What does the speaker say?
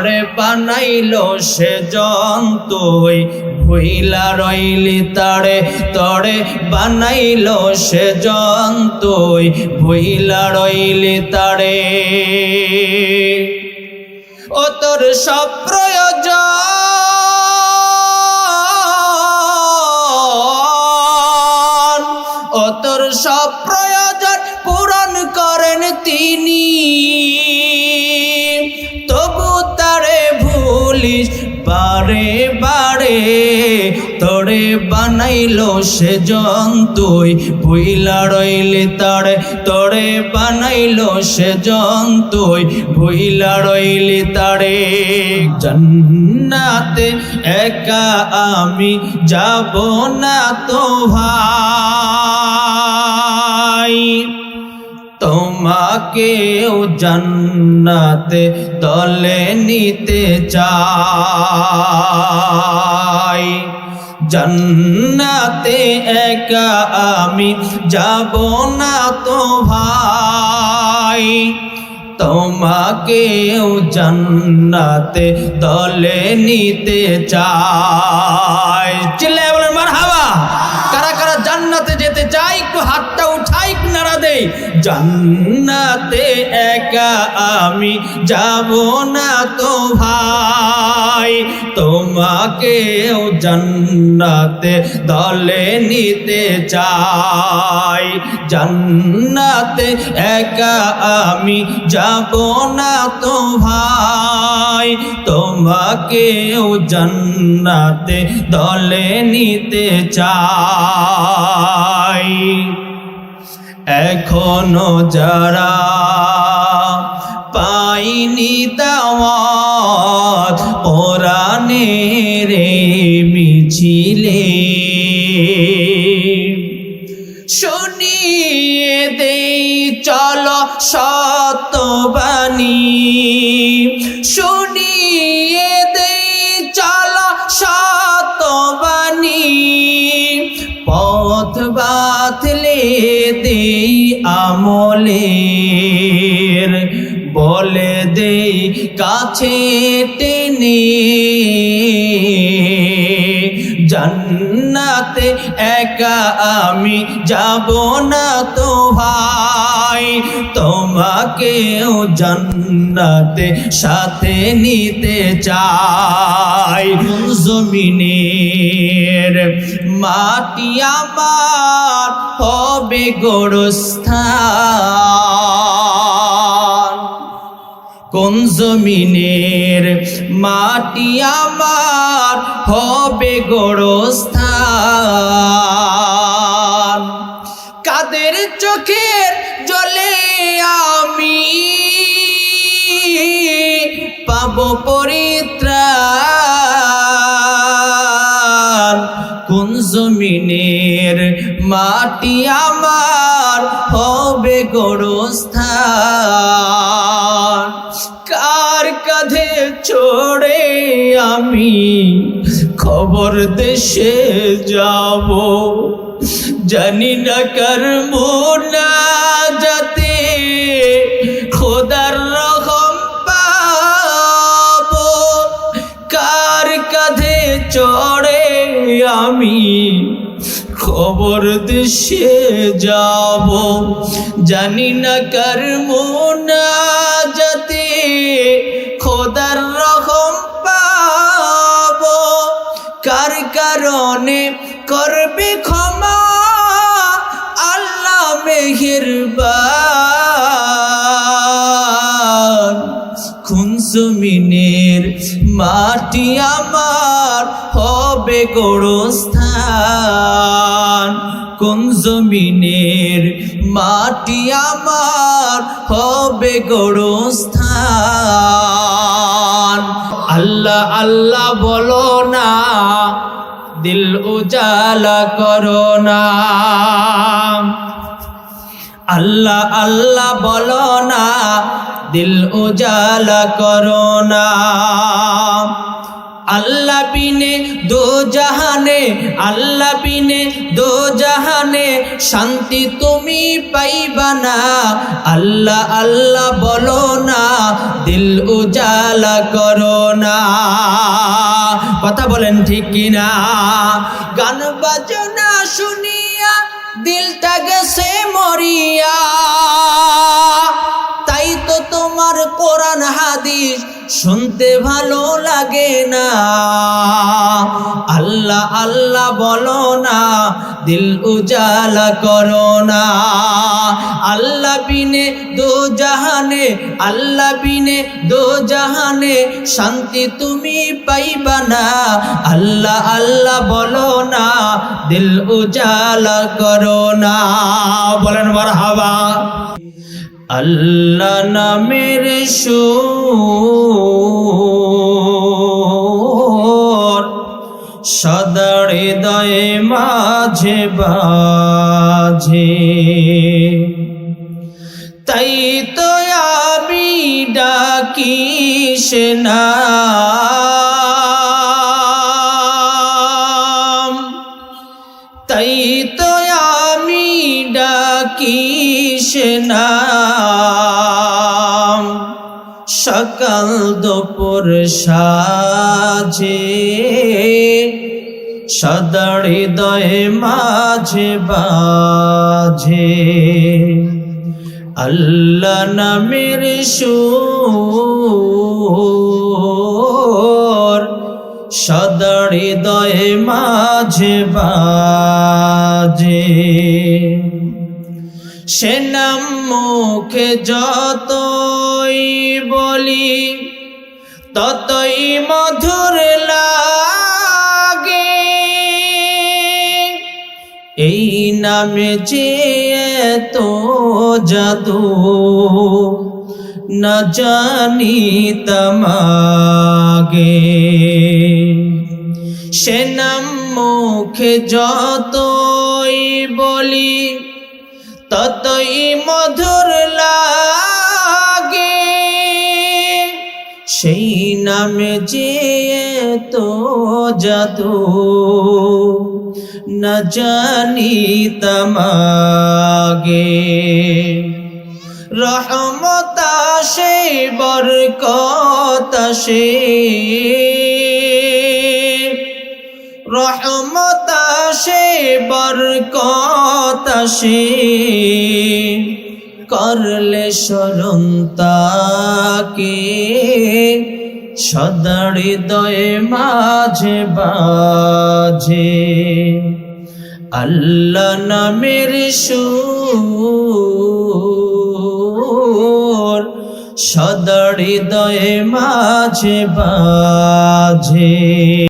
তারে বানাইলো সে জন্তুই ভুইলা রইলি তারে তরে বানাইলো সে জন্তুই ভুইলা রইলি তারে ও তোর সব প্রয়োজন ও তোর সব প্রয়োজন পূরণ করেন তিনি তবু তারে ভুলিস বারে বারে তরে বানাইলো সে জন্তুই ভুইলা রইলি তারে তরে বানাইলো সে জন্তুই ভুইলা রইলি তারে জান্নাতে একা আমি যাব না তো ভাই তোমাকেও জান্নাতে দলে নিতে চাই জান্নাতে একা আমি যাব না তো ভাই তোমাকেও জান্নাতে দলে নিতে চাই চিল্লায়ে বলেন মারহাবা কারা কারা জান্নাতে যেতে চাই একটু হাতটা উঠাই নাড়া দেই জান্নাতে একা আমি যাব না তো ভাই তোমাকেও জান্নাতে দলে নিতে চাই জান্নাতে একা আমি যাব না তো ভাই তোমাকেও জান্নাতে দলে নিতে চাই এখনো যারা পাইনি দাওয়াত কোরআনের মিছিলে শুনিয়ে দেই চলো সত্যবাণী শুনিয়ে দেই চলো সত্যবাণী পথ বাতলে দেই আমলের বলে দেই কাছে টেনে জান্নাতে একা আমি যাব না তো ভাই তোমাকেও জান্নাতে সাথে নিতে চাই জমিনের মাটি আমার হবে গোরস্থান কোন জমিনের মাটি আমার হবে গোরস্থান কাদের চোখের জলে আমি পাবো পরিত্রাণ কোন জমিনের মাটি আমার হবে গোরস্থান কার কাঁধে চড়ে আমি খবর দেশে যাব জানি না কার মুনাজাতে খোদার রহম পাবো কার কাঁধে চড়ে আমি খবর দেশে যাব জানি না কার মুনাজাতে খোদার রহম পাবো কার কারণে করবে ক্ষমা আল্লাহ মেহেরবান কোন জমিনের মাটি আমার হবে গোরস্থান কোন জমিনের মাটি আমার হবে গোরস্থান আল্লাহ আল্লাহ বলো না দিল উজালা করো না আল্লাহ আল্লাহ বলো না দিল উজালা করো না আল্লাহ বিনে দু জাহানে আল্লাহ বিনে দো জাহানে শান্তি তুমি পাইবা না। আল্লাহ আল্লাহ বলো না, দিল উজালা করো না। কথা বলেন ঠিক কিনা? গান বাজনা শুনিয়া দিলটা গেছে মরিয়া, তাই তো তোমার কোরআন হাদিস শুনতে ভালো লাগে না। আল্লাহ আল্লাহ বলো না, দিল উজালা করো না। আল্লাহ বিনে দো জাহানে আল্লাহ বিনে দো জাহানে শান্তি তুমি পাইবা না। আল্লাহ আল্লাহ বলো না, দিল উজালা করো না। বলেন মারহাবা। আল্লাহ নামের সুর সদা হৃদয়ে মাঝে বাজে, তাই তো আমি ডাকি সে নাম, তাই তো আমি ডাকি সে নাম। সকাল দুপুর সাজে সদা হৃদয়ে মাঝে বাজে। আল্লাহ নামের সুর সদা হৃদয়ে মাঝে বাজে। সে নাম মুখে যতই বলি ততই মধুর লাগে, এই নামে যে এতো জাদু না জানিতাম আগে। সে নাম মুখে যতই বলি ততই মধুর লাগে, সেই নামে যে এতো জাদু না জানিতাম আগে। রহমত আসে বরকত আসে, রহমত আসে বরকত আসে, করলে স্মরণ তাকে সদা হৃদয়ে মাঝে বাজে। আল্লাহ নামের সুর সদা হৃদয়ে মাঝে বাজে।